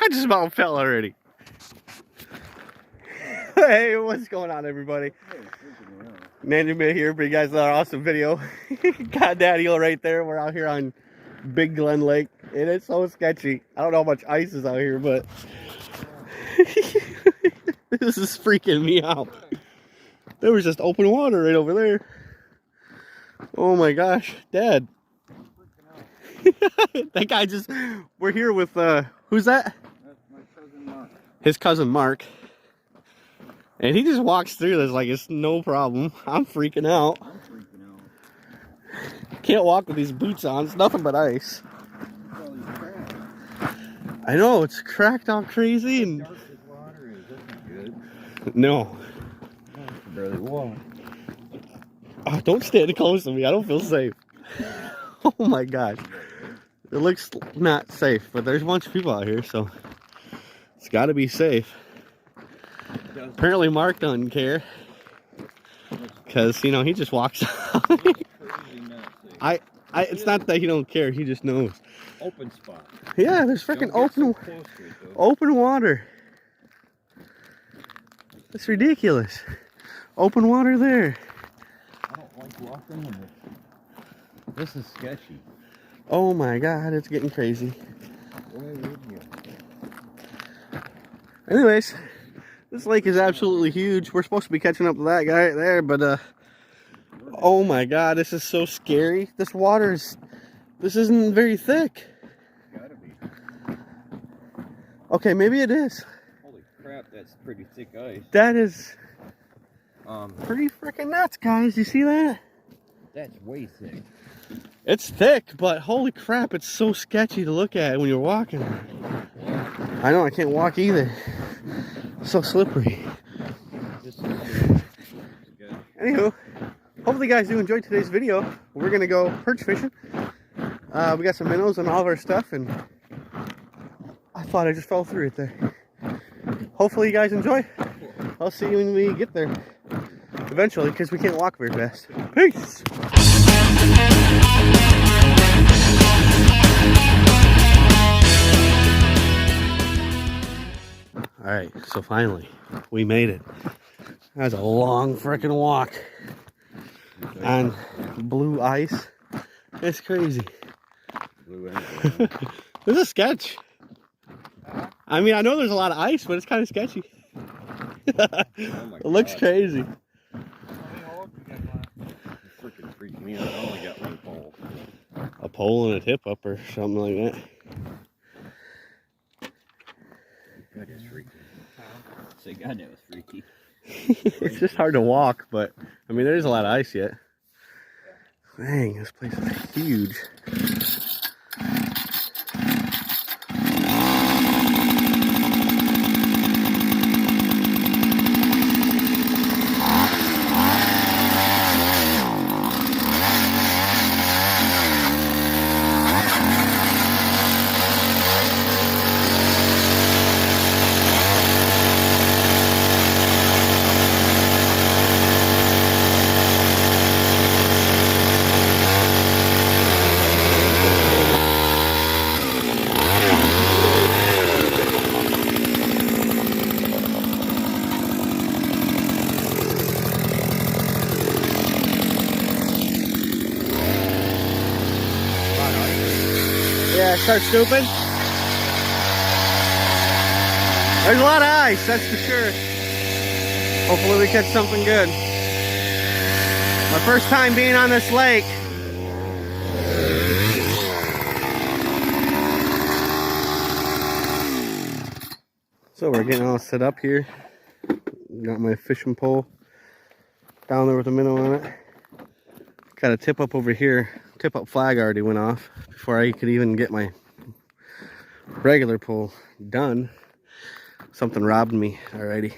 I just about fell already. Hey, what's going on, everybody? Nanny May here, bring you guys another awesome video. Got Daddy right there. We're out here on Big Glen Lake, and it's so sketchy. I don't know how much ice is out here, but this is freaking me out. There was just open water right over there. Oh my gosh, Dad. That guy just, we're here with, who's that? That's my cousin Mark. His cousin Mark. And he just walks through this like it's no problem. I'm freaking out. I'm freaking out. Can't walk with these boots on. It's nothing but ice. Holy crap. I know, it's cracked all crazy and... Dark as water is, that's not good. No. I can barely walk. Oh, don't stand close to me. I don't feel safe. Oh my gosh. It looks not safe, but there's a bunch of people out here, so it's got to be safe. Apparently Mark doesn't care, because, you know, he just walks out. It's not that he don't care, he just knows. Open spot. Yeah, there's freaking open water. It's ridiculous. Open water there. I don't like walking in this. This is sketchy. Oh my God, it's getting crazy. Where would you? Anyways, this lake is absolutely huge. We're supposed to be catching up to that guy right there, but oh my God, this is so scary. This isn't very thick. Gotta be. Okay, maybe it is. Holy crap, that's pretty thick ice. That is Pretty. pretty freaking nuts, guys. You see that? That's way thick. It's thick, but holy crap, it's so sketchy to look at when you're walking. I know, I can't walk either. So slippery. This is good. Anywho, hopefully you guys do enjoy today's video. We're gonna go perch fishing. We got some minnows and all of our stuff, and I thought I just fell through it there. Hopefully you guys enjoy. I'll see you when we get there eventually, because we can't walk very fast. Peace. All right, so finally we made it. That was a long freaking walk on blue ice. It's crazy. This is a sketch. I mean, I know there's a lot of ice, but it's kind of sketchy. It looks crazy. Freaking freaked me out. I only got one pole. A pole and a tip up or something like that. That is freaky. Say, God, that was freaky. It's just hard to walk, but I mean, there's a lot of ice yet. Dang, this place is huge. Yeah, start scooping. There's a lot of ice, that's for sure. Hopefully we catch something good. My first time being on this lake. So we're getting all set up here. Got my fishing pole down there with a minnow on it. Got a tip up over here. Tip up flag already went off before I could even get my regular pole done. Something robbed me already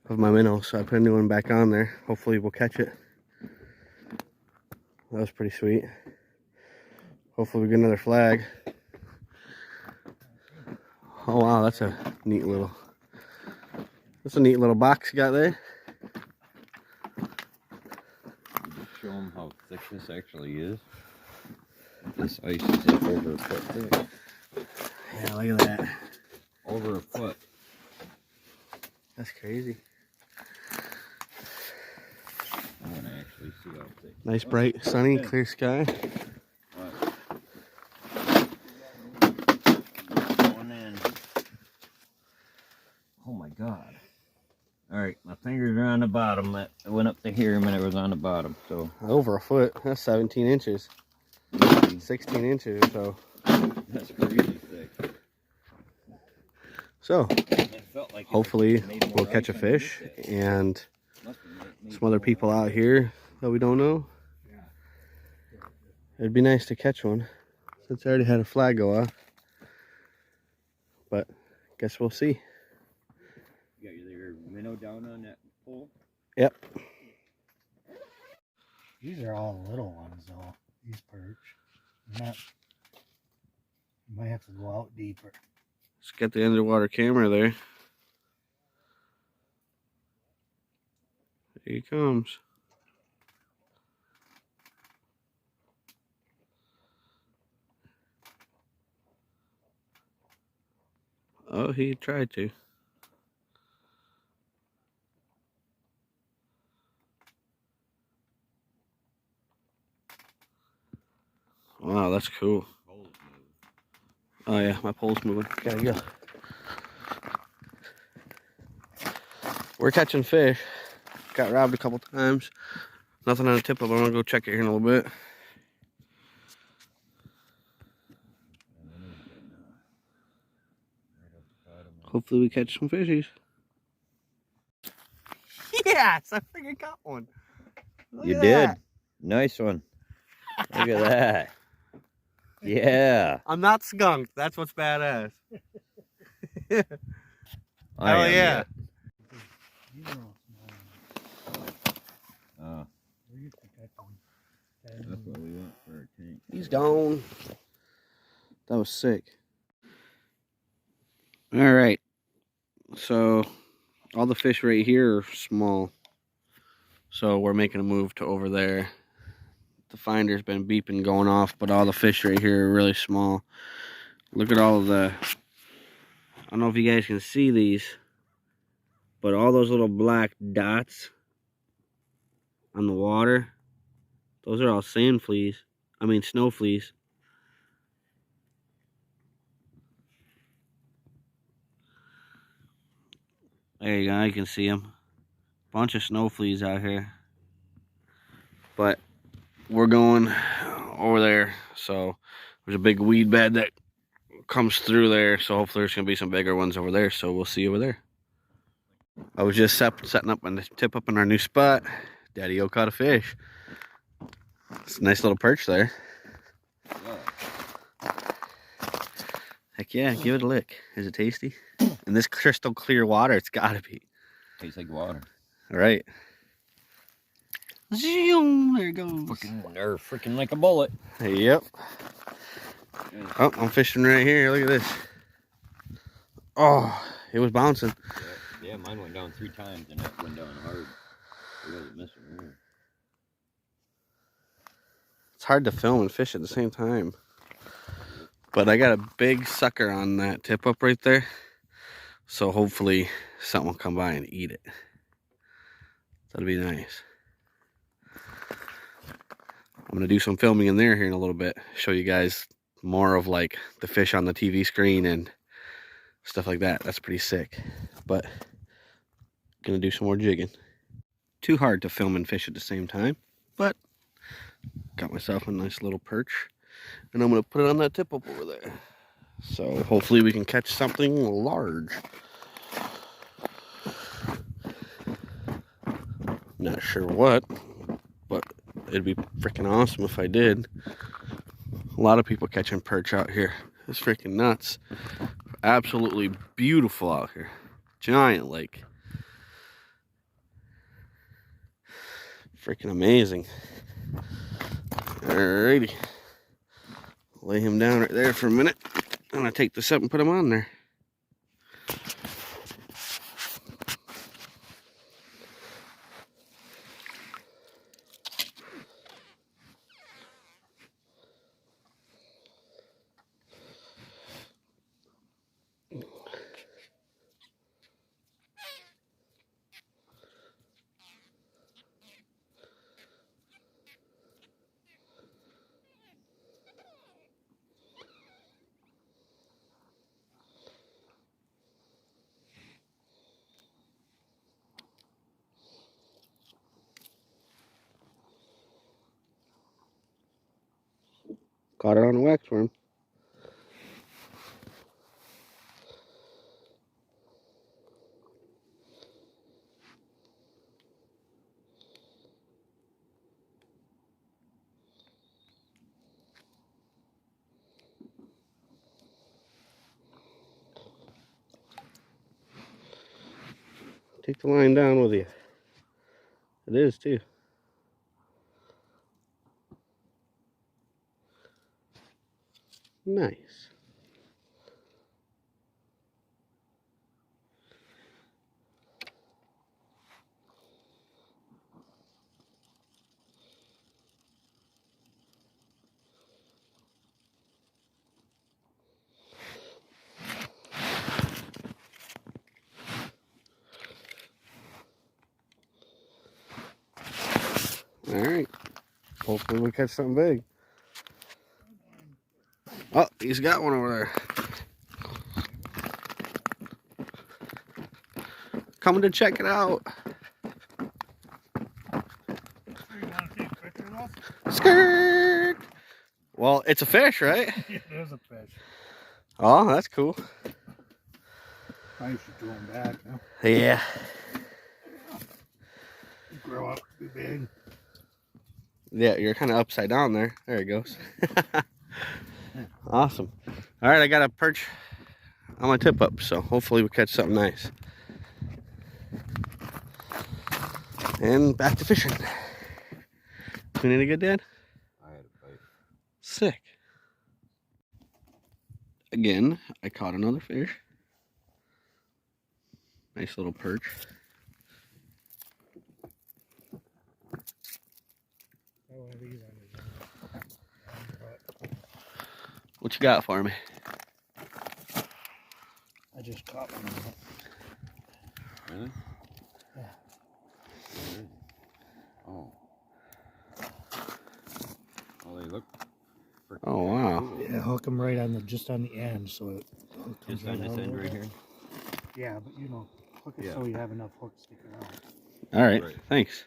of my minnow, so I put a new one back on there. Hopefully we'll catch it. That was pretty sweet. Hopefully we get another flag. Oh wow, that's a neat little box you got there. Show them how thick this actually is. This ice is like over a foot thick. Yeah, look at that. over a foot. That's crazy. I want to actually see how thick. Nice, bright, sunny, clear sky. Going in. Oh my God. All right, my fingers are on the bottom. It went up to here a minute, it was on the bottom. So Over a foot. That's 17 inches. 16 inches or so. that's really thick. So, It felt like hopefully we'll catch a fish and some other people out here that we don't know. It'd be nice to catch one since I already had a flag go off. But guess we'll see. You got your minnow down on that pole? Yep. These are all little ones though, these perch. Not, you might have to go out deeper. Let's get the underwater camera there. Here he comes. Oh, he tried to. Wow, that's cool. Oh yeah, my pole's moving. Gotta go. We're catching fish. Got robbed a couple times. Nothing on a tip up. I'm gonna go check it here in a little bit. Hopefully we catch some fishies. Yes, I freaking got one. Look You at did. that. Nice one. Look at that. Yeah. I'm not skunked. That's what's badass. I Hell am yeah. yet. These are all small. We're used to catching That's what we want for our tank. He's gone. That was sick. All right. So all the fish right here are small. So we're making a move to over there. The finder's been beeping going off, but all the fish right here are really small. Look at all of the, I don't know if you guys can see these, but all those little black dots on the water, those are all sand fleas. I mean snow fleas. There you go, you can see them. Bunch of snow fleas out here. But we're going over there, so there's a big weed bed that comes through there, so hopefully there's gonna be some bigger ones over there, so we'll see you over there. I was just setting up on the tip up in our new spot. Daddy-o caught a fish. It's a nice little perch there. Heck yeah, give it a lick. Is it tasty? In this crystal clear water, it's gotta be. Tastes like water. All right. Zoom, there it goes. Freaking like a bullet. Yep. Oh, I'm fishing right here. Look at this. Oh, it was bouncing. Yeah, mine went down 3 times and that went down hard. It wasn't missing here. It's hard to film and fish at the same time. But I got a big sucker on that tip up right there. So hopefully something will come by and eat it. That'll be nice. I'm going to do some filming in there here in a little bit. Show you guys more of like the fish on the TV screen and stuff like that. That's pretty sick. But going to do some more jigging. Too hard to film and fish at the same time. But got myself a nice little perch. And I'm going to put it on that tip up over there. So hopefully we can catch something large. Not sure what, but it'd be freaking awesome if I did. A lot of people catching perch out here. It's freaking nuts. Absolutely beautiful out here. Giant lake. Freaking amazing. Alrighty. Lay him down right there for a minute. I'm gonna take this up and put him on there. Caught it on a wax worm. Take the line down with you. It is too. Nice. All right. Hopefully we catch something big. Oh, he's got one over there. Coming to check it out. Skirt. Well, it's a fish, right? It is a fish. Oh, that's cool. I should throw him back now. Yeah. Grow up, be big. Yeah, you're kind of upside down there. There it goes. Awesome. All right, I got a perch on my tip up, so hopefully we catch something nice. And back to fishing. Doing any good, Dad? I had a bite. Sick. Again, I caught another fish. Nice little perch. What you got for me? I just caught one. Really? Yeah. Really? Oh. Oh, they look. Oh, wow. Cool. Yeah, hook them right on the just on the end, so it Just on this end right here. Yeah, but you know, hook it Yeah. so you have enough hooks sticking out. All right, Right. thanks.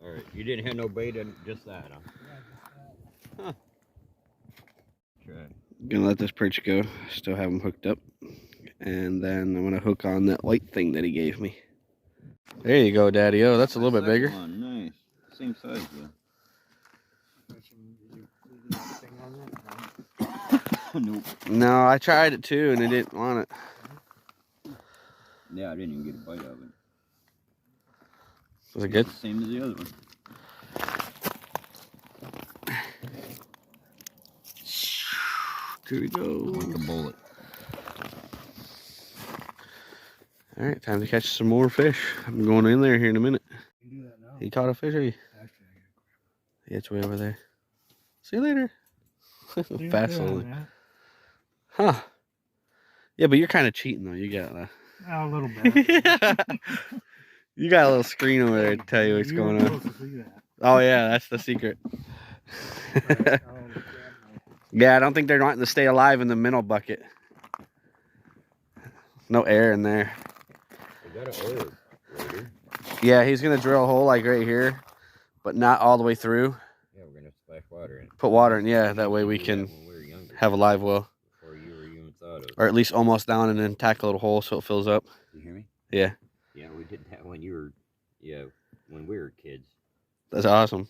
All right. You didn't have no bait and just that, huh? Yeah, just Try. Gonna let this perch go. Still have him hooked up. And then I'm gonna hook on that white thing that he gave me. There you go, Daddy. Oh, that's a little bit bigger. One. Nice. Same size though. Nope. No, I tried it too, and I didn't want it. Yeah, I didn't even get a bite of it. Was it good? Same as the other one. Here we go. Like a bullet. All right, time to catch some more fish. I'm going in there here in a minute. You can do that now. You caught a fish, are you? Actually, Yeah, it's way over there. See you later. Fast slowly. Huh. Yeah, but you're kind of cheating though. You got A little bit. you got a little screen over there to tell you what's You were going on. supposed to see that. Oh yeah, that's the secret. Right. Yeah, I don't think they're wanting to stay alive in the middle bucket. No air in there. I got an oil later. Yeah, he's gonna drill a hole like right here, but not all the way through. Yeah, we're gonna splash water in. Put water in, yeah, that way we did can that when we were younger, have a live well. before you were even thought of. Or at least almost down and then tack a little hole so it fills up. You hear me? Yeah, Yeah, we did that when you were, when we were kids. that's awesome.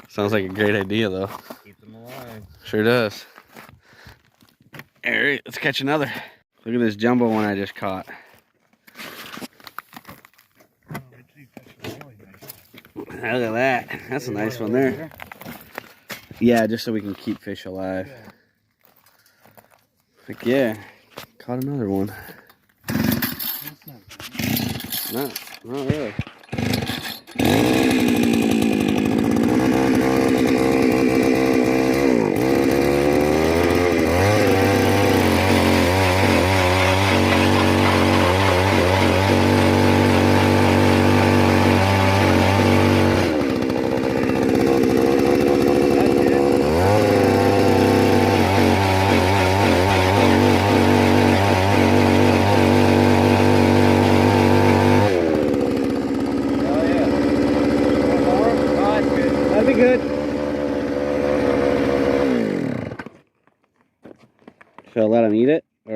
Sounds like a great idea though. Keep them alive. Sure does. Alright, let's catch another. Look at this jumbo one I just caught. Look at that. That's a nice one there. Yeah, just so we can keep fish alive. Heck yeah. Caught another one. No, not really.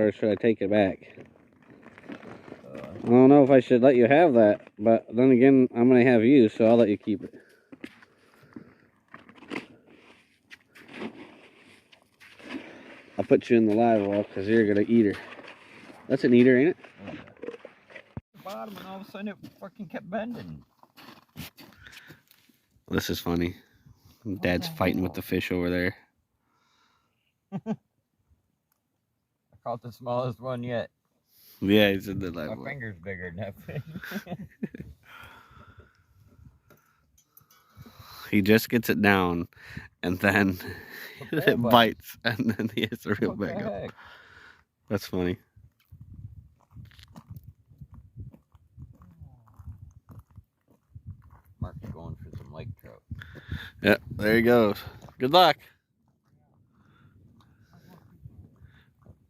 or should I take it back? I don't know if I should let you have that, but then again, I'm going to have you, so I'll let you keep it. I'll put you in the live well because you're going to eat her. That's an eater, ain't it? The bottom, and all of a sudden it fucking kept bending. This is funny. Dad's fighting with the fish over there. I caught the smallest one yet. Yeah, he's in the live well. My finger's bigger than that fish. He just gets it down, and then it bites, and then he hits the reel back up. That's funny. Mark's going for some lake trout. Yeah, there he goes. Good luck.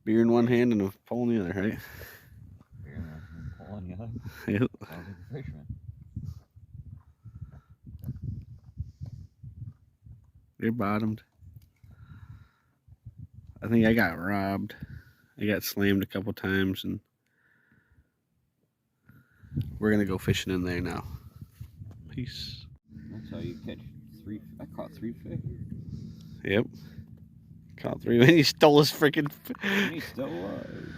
Beer in one hand and a pole in the other, right? Beer in one hand, pole in the other. Yep. Sounds like a fisherman. They're bottomed. I think I got robbed. I got slammed a couple times, and we're gonna go fishing in there now. Peace. That's how you catch three. I caught 3 fish. Yep. Caught 3. Man, you stole his freaking. He's still alive.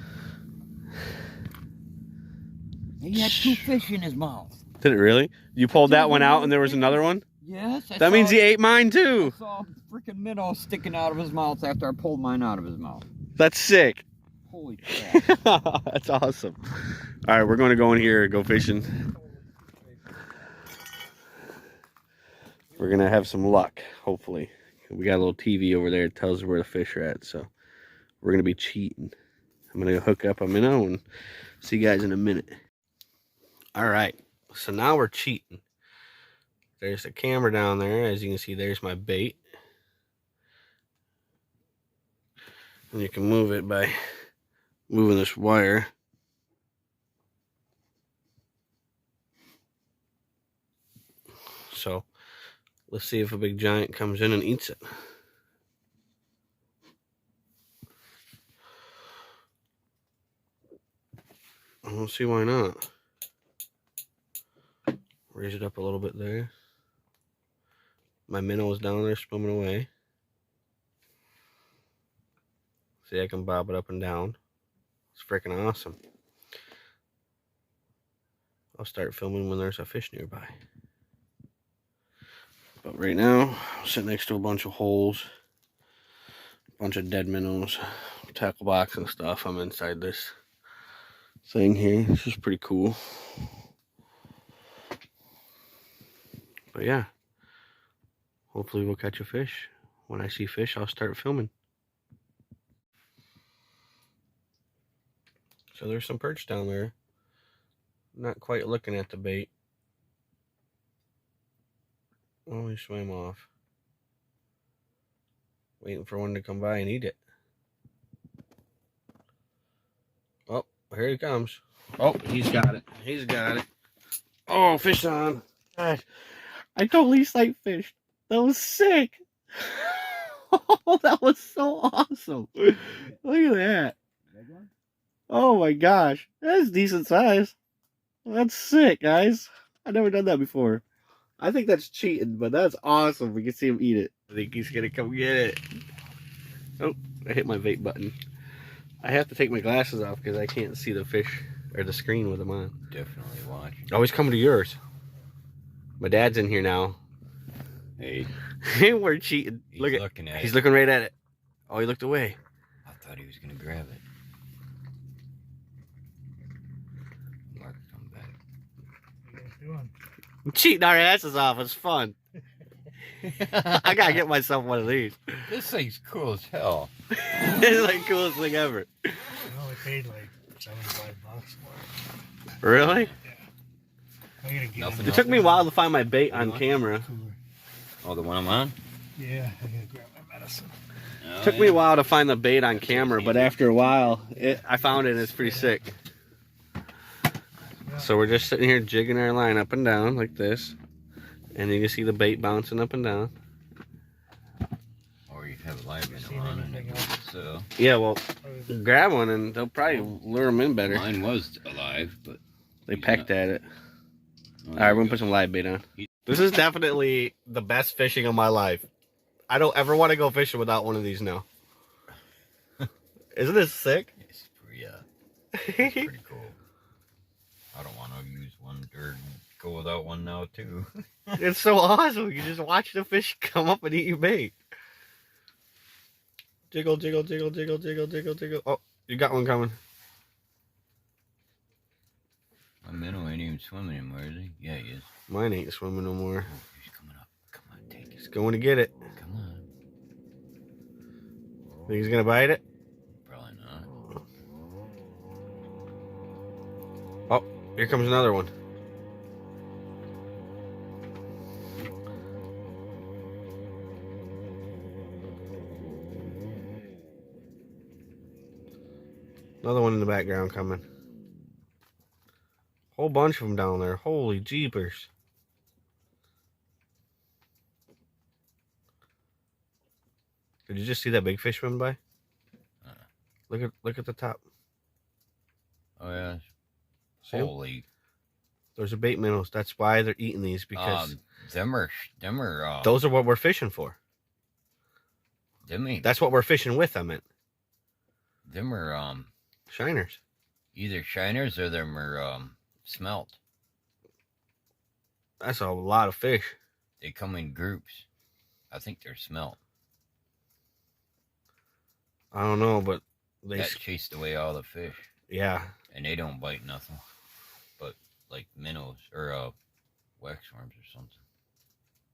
He had 2 fish in his mouth. Did it really? You pulled that one out, and there was another one. Yes. That means he ate mine too. I saw a freaking minnow sticking out of his mouth after I pulled mine out of his mouth. That's sick. Holy crap. That's awesome. All right, we're going to go in here and go fishing. We're going to have some luck, hopefully. We got a little TV over there that tells us where the fish are at, so we're going to be cheating. I'm going to hook up a minnow and see you guys in a minute. All right, so now we're cheating. There's a camera down there. As you can see, there's my bait. And you can move it by moving this wire. So let's see if a big giant comes in and eats it. I don't see why not. Raise it up a little bit there. My minnow is down there swimming away. See, I can bob it up and down. It's freaking awesome. I'll start filming when there's a fish nearby. But right now, I'm sitting next to a bunch of holes, a bunch of dead minnows, tackle box and stuff. I'm inside this thing here. This is pretty cool. But yeah, hopefully we'll catch a fish. When I see fish, I'll start filming. So there's some perch down there. Not quite looking at the bait. Oh, he swam off. Waiting for one to come by and eat it. Oh, here he comes. Oh, he's got it. He's got it. Oh, fish on. Gosh, I totally sight fished. That was sick. Oh, that was so awesome. Look at that. Oh my gosh. That's decent size. That's sick, guys. I've never done that before. I think that's cheating, but that's awesome. We can see him eat it. I think he's gonna come get it. Oh, I hit my vape button. I have to take my glasses off because I can't see the fish or the screen with them on. Definitely watch. Always come to yours. My dad's in here now. Hey. We're cheating. He's Look at looking at he's it. looking right at it. Oh, he looked away. I thought he was gonna grab it. Mark, come back. What are you guys doing? I'm cheating our asses off. It's fun. I gotta get myself one of these. This thing's cool as hell. It's like the coolest thing ever. I only paid like $75 for it. Really? Yeah. I gotta get Nothing it. It took me a while to find my bait on camera. Oh, the one I'm on? Yeah, I gotta grab my medicine. Oh, It took me a while to find the bait on camera, but after a while, I found it and it's pretty sick. So we're just sitting here jigging our line up and down like this. And you can see the bait bouncing up and down. Or you have a live Seen minnow on anything it. else? so. Yeah, well, grab one and they'll probably lure them in better. Mine was alive, but They pecked at it. oh, All right, we're gonna put some live bait on. This is definitely the best fishing of my life. I don't ever want to go fishing without one of these now. Isn't this sick? It's pretty cool. I don't want to use one or go without one now too. It's so awesome. You just watch the fish come up and eat your bait. Jiggle, jiggle, jiggle, jiggle, jiggle, jiggle, jiggle. Oh, you got one coming. My minnow ain't even swimming anymore, is he? Yeah, he is. Mine ain't swimming no more. Oh, he's coming up. Come on, take it. He's going to get it. Come on. Think he's gonna bite it? Probably not. Oh, here comes another one. Another one in the background coming. Whole bunch of them down there. Holy jeepers. Did you just see that big fish swim by? Look at the top. Oh yeah. See 'em? Holy. Those are bait minnows. That's why they're eating these, because them are those are what we're fishing for. That's what we're fishing with, I meant. Them are Shiners. either shiners or them are smelt. That's a lot of fish. They come in groups. I think they're smelt. I don't know, but they That chased away all the fish. Yeah. And they don't bite nothing. But like minnows or waxworms or something.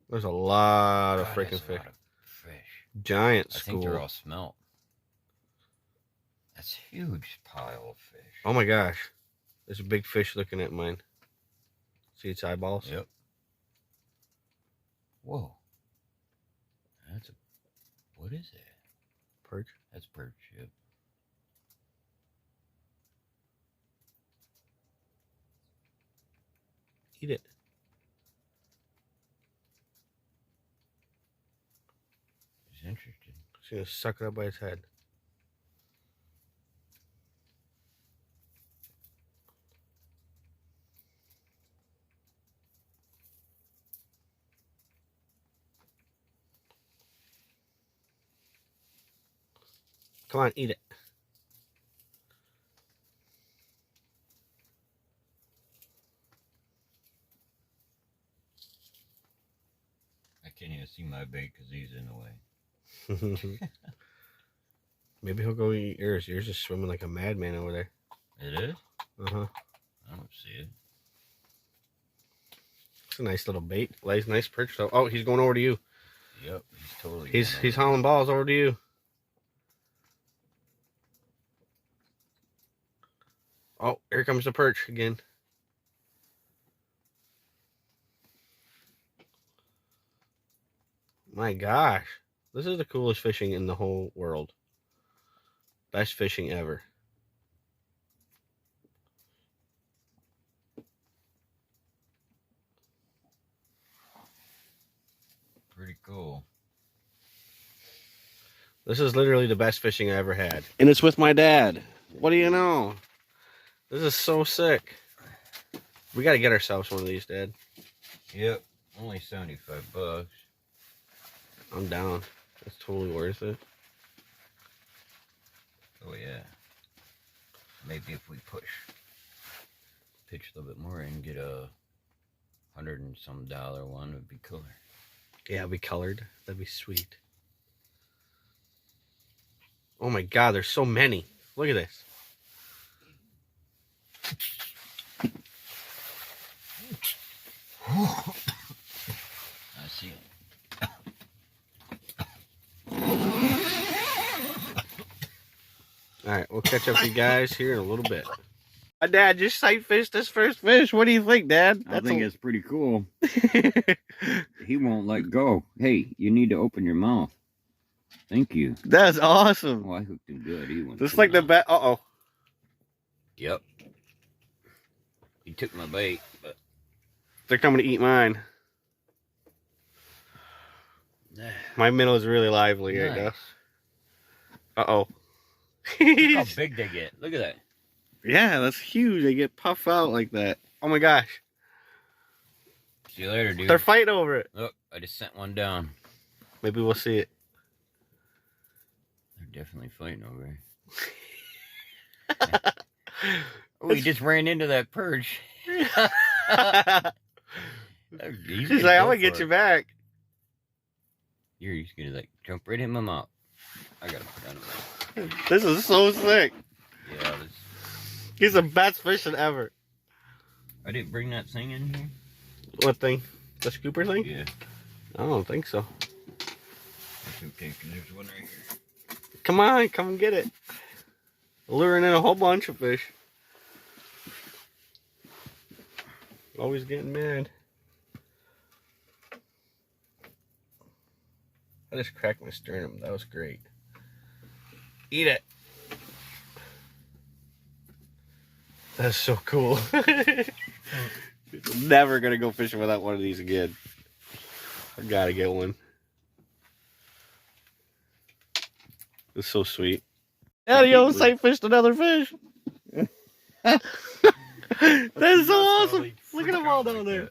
There's a lot of God, freaking that's a fish. lot of fish. Giant I school. think they're all smelt. That's a huge pile of fish. Oh my gosh. There's a big fish looking at mine. See its eyeballs? Yep. Whoa. That's a... What is that? Perch. That's perch, yep. Eat it. He's interested. He's gonna suck it up by his head. Come on, eat it. I can't even see my bait because he's in the way. Maybe he'll go eat yours. Yours is swimming like a madman over there. It is? Uh-huh. I don't see it. It's a nice little bait. Nice perch though. Oh, he's going over to you. Yep, he's totally. He's hauling balls over to you. Oh, here comes the perch again. My gosh. This is the coolest fishing in the whole world. Best fishing ever. Pretty cool. This is literally the best fishing I ever had. And it's with my dad. What do you know? This is so sick. We got to get ourselves one of these, Dad. Yep, only $75. I'm down. It's totally worth it. Oh yeah. Maybe if we pitch a little bit more and get a $100 and some one, it'd be cooler. Yeah, it'd be colored. That'd be sweet. Oh my God, there's so many. Look at this. I see it. All right, we'll catch up with you guys here in a little bit. My dad just sight fished his first fish. What do you think, Dad? I think it's pretty cool. He won't let go. Hey, you need to open your mouth. Thank you. That's awesome. Oh, I hooked him good. He went. Just like the bet. Uh-oh. Yep. He took my bait, but They're coming to eat mine. My minnow's really lively right now. Uh-oh. Look how big they get. Look at that. Yeah, that's huge. They get puffed out like that. Oh my gosh. See you later, dude. They're fighting over it. Look, I just sent one down. Maybe we'll see it. They're definitely fighting over it. Oh, he just ran into that perch. He's like, I'm gonna get you back. You're just gonna like jump right in my mouth. I gotta put down a mouth. This is so sick. Yeah, this... He's the best fishing ever. I didn't bring that thing in here. What thing? The scooper thing? Yeah. I don't think so. That's okay, because there's one right here. Come on, come and get it. Luring in a whole bunch of fish. Always getting mad. I just cracked my sternum. That was great. Eat it. That's so cool. Never gonna go fishing without one of these again. I gotta get one. It's so sweet. Adios, I fished another fish. That is so awesome. Look at them all down there.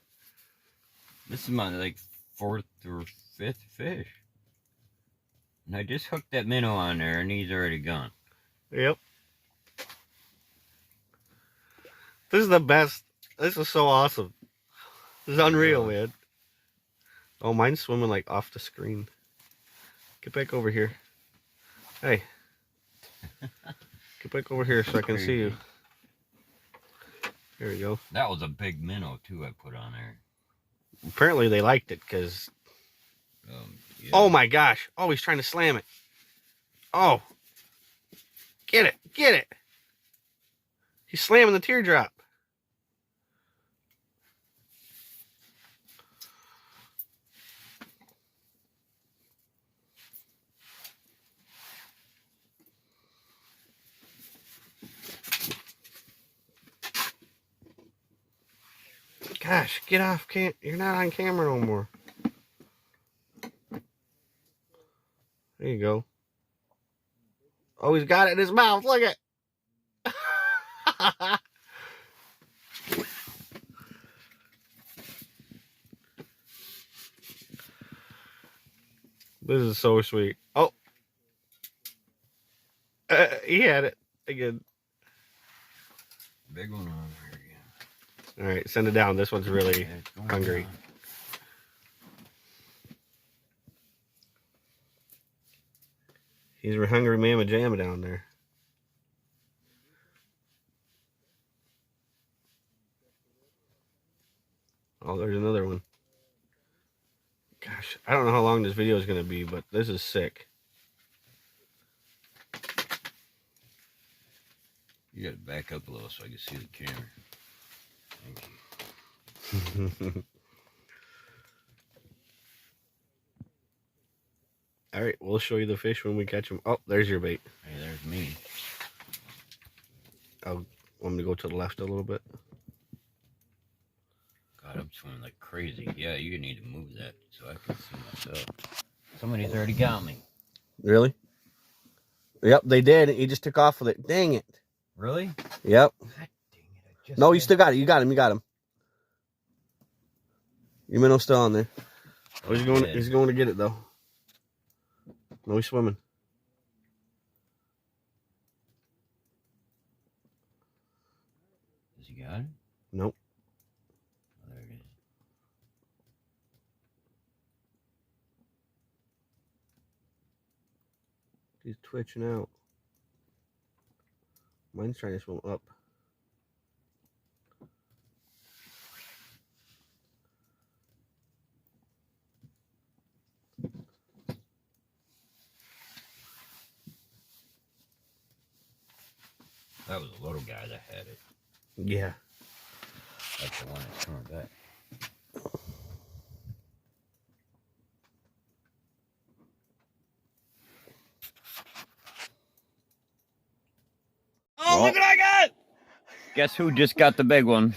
This is my like 4th or 5th fish. And I just hooked that minnow on there and he's already gone. Yep. This is the best. This is so awesome. This is unreal, man. Oh, mine's swimming like off the screen. Get back over here. Hey. Get back over here so I can see you. There we go. That was a big minnow too I put on there. Apparently they liked it because... Yeah. Oh my gosh. Oh, he's trying to slam it. Oh. Get it. Get it. He's slamming the teardrop. Gosh, get off. You're not on camera no more. There you go. Oh, he's got it in his mouth. Look at This is so sweet. Oh. He had it again. Big one over here again. All right, send it down. This one's really hungry. Down. He's a hungry mamma jamma down there. Oh, there's another one. Gosh, I don't know how long this video is going to be, but this is sick. You gotta back up a little so I can see the camera. Thank you. All right, we'll show you the fish when we catch them. Oh, there's your bait. Hey, there's me. Want me to go to the left a little bit? God, I'm swimming like crazy. Yeah, you need to move that so I can see myself. Somebody's already got me. Really? Yep, they did. He just took off with it. Dang it. Really? Yep. God dang it. I just No, you still got it. You got him. You got him. Your minnow's still on there. Oh, he's going to get it, though. No, he's swimming. Has he got it? Nope. Oh, there it is. He's twitching out. Mine's trying to swim up. That was a little guy that had it. Yeah. That's the one that's coming back. Oh, look what I got! Guess who just got the big one?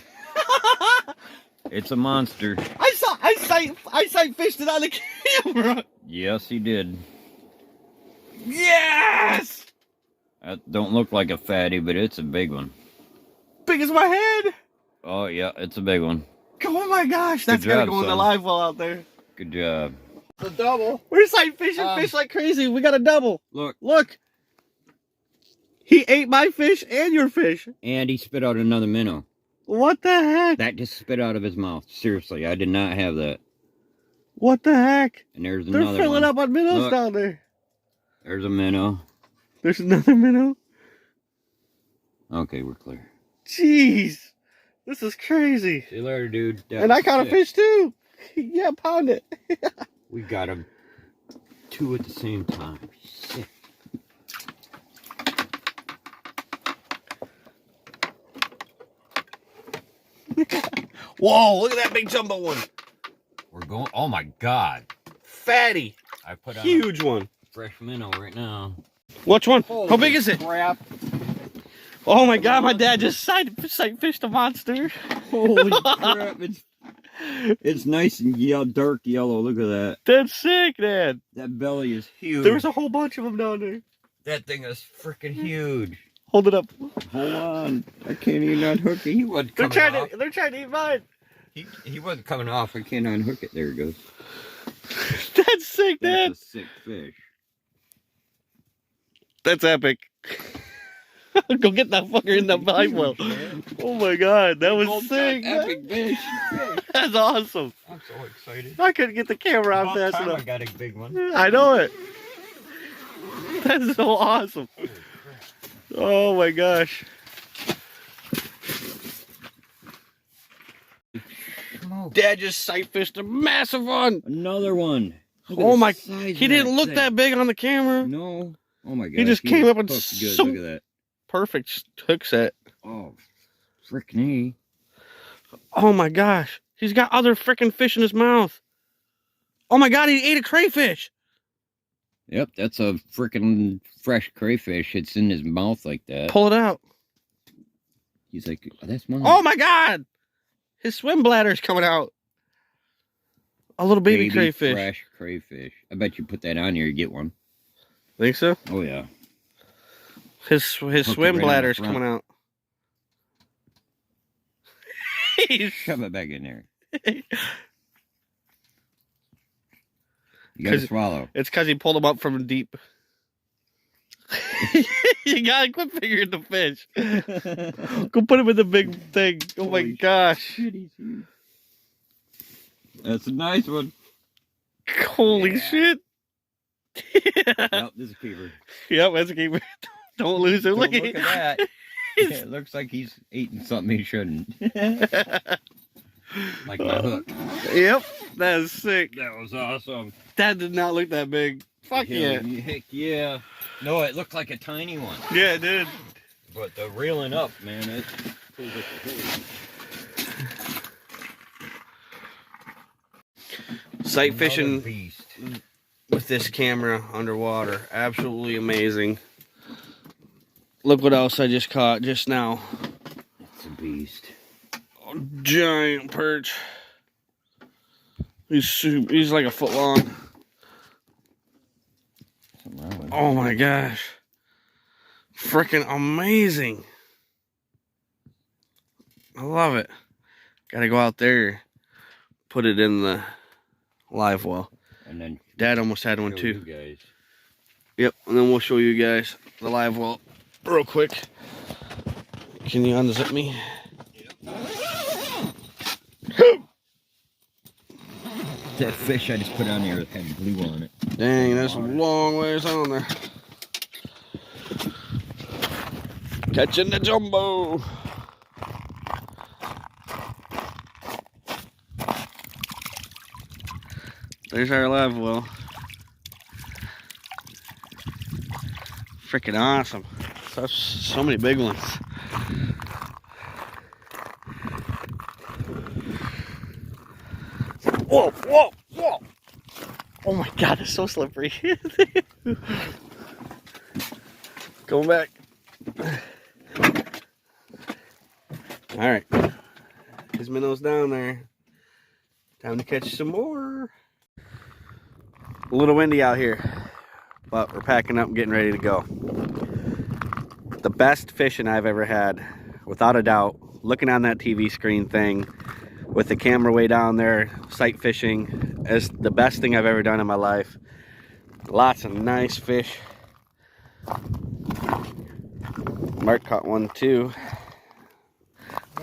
It's a monster. I sight fished it on the camera. Yes, he did. Yes! That don't look like a fatty, but it's a big one. Big as my head. Oh, yeah, it's a big one. Oh my gosh, that's Good gotta job, go in the son. live well out there. Good job. The double. We're sight fishing fish like crazy. We got a double. Look. Look. He ate my fish and your fish. And he spit out another minnow. What the heck? That just spit out of his mouth. Seriously, I did not have that. What the heck? And there's They're another filling one. up on minnows Look. down there. There's a minnow. There's another minnow. Okay, we're clear. Jeez. This is crazy. See you later, dude. That And I was caught a sick. fish too. Yeah, pound it. We got them 2 at the same time. Sick. Whoa, look at that big jumbo one. We're going. Oh my God. Fatty. I put on Huge one. a fresh minnow right now. Which one? How Holy big is it? crap. Oh my God, my dad just sight fished a monster. Holy crap. It's nice and dark yellow. Look at that. That's sick, Dad. That belly is huge. There was a whole bunch of them down there. That thing is freaking huge. Hold it up. Hold on. I can't even unhook it. He wasn't They're coming trying off. to eat mine. He wasn't coming off. I can't unhook it. There it goes. That's sick, Dad. That's a sick fish. That's epic. Go get that fucker in the live well. Oh my God, that was sick. Epic fish. That's awesome. I'm so excited. I couldn't get the camera out fast I enough. got a big one. I know it. That's so awesome. Oh my gosh. Dad just sight fished a massive one. Another one. Look at Oh the my! size of He didn't look thing. that big on the camera. No. Oh my God. He just came up and good. so- Look at that. Perfect hook set. Oh, frick me. Oh my gosh! He's got other freaking fish in his mouth. Oh my God! He ate a crayfish. Yep, that's a freaking fresh crayfish. It's in his mouth like that. Pull it out. He's like, oh, that's mine. Oh my God! His swim bladder's coming out. A little baby crayfish. Fresh crayfish. I bet you put that on here, you get one. Think so? Oh yeah. His Hook it swim right on bladder's the front. coming out. Shove it back in there. You gotta 'Cause- swallow. It's because he pulled him up from deep. You gotta quit figuring the fish. Go put him in the big thing. Oh my Holy gosh. Shit, he's huge. That's a nice one. Holy Yeah. shit. Yep, this is a keeper. Yep, that's a keeper. Don't lose him. Don't look at that. Yeah, it looks like he's eating something he shouldn't. Like my hook. Yep, that is sick. That was awesome. That did not look that big. Fuck yeah. Heck yeah. No, it looked like a tiny one. Yeah, it did. But the reeling up, man, it Sight fishing beast. with this camera underwater. Absolutely amazing. Look what else I just caught just now. It's a beast. Giant perch. He's like a foot long. Oh my gosh. Freaking amazing. I love it. Gotta go out there, put it in the live well. And then Dad almost had one show too. you guys. Yep, and then we'll show you guys the live well real quick. Can you unzip me? That fish I just put on here had blue on it. Dang, that's a long ways on there. Catching the jumbo. There's our live well. Freaking awesome. So many big ones. Whoa, whoa, whoa. Oh my God, it's so slippery. Going back. All right. His minnow's down there. Time to catch some more. A little windy out here. but we're packing up and getting ready to go. The best fishing I've ever had, without a doubt. Looking on that TV screen thing with the camera way down there, sight fishing is the best thing I've ever done in my life. Lots of nice fish. Mark caught one too.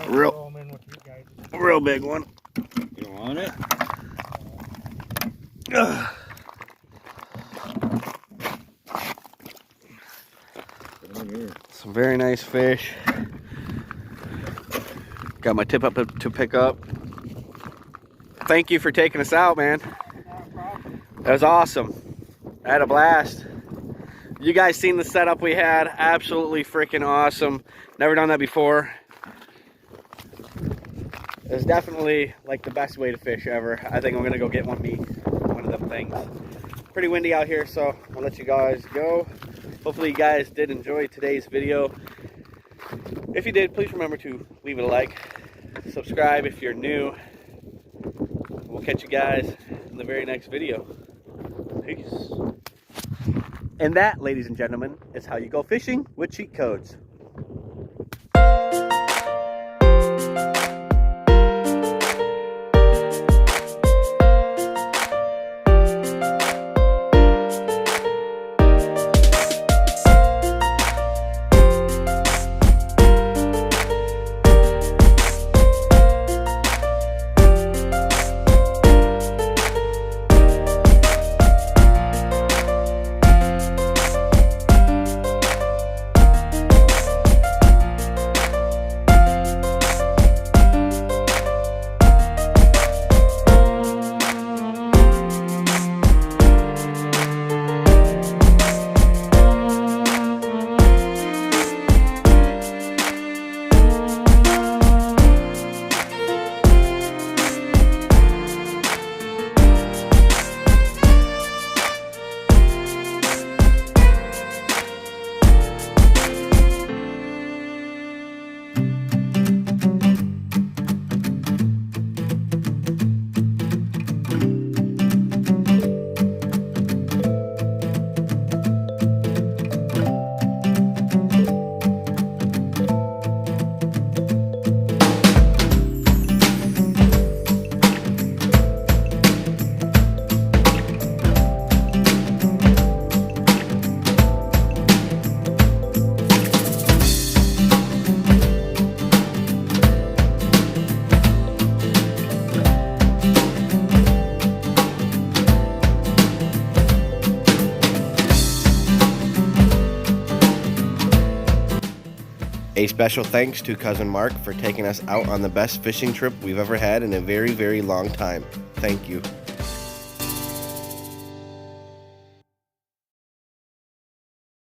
Real big one. You want it? Some very nice fish. Got my tip up to pick up. Thank you for taking us out, man. That was awesome. I had a blast. You guys seen the setup we had? Absolutely freaking awesome. Never done that before. It was definitely like the best way to fish ever. I think I'm gonna go get one of them things. Pretty windy out here, so I'll let you guys go. Hopefully you guys did enjoy today's video. If you did, please remember to leave it a like. Subscribe if you're new. We'll catch you guys in the very next video. Peace. And that, ladies and gentlemen, is how you go fishing with cheat codes. A special thanks to Cousin Mark for taking us out on the best fishing trip we've ever had in a very, very long time. Thank you.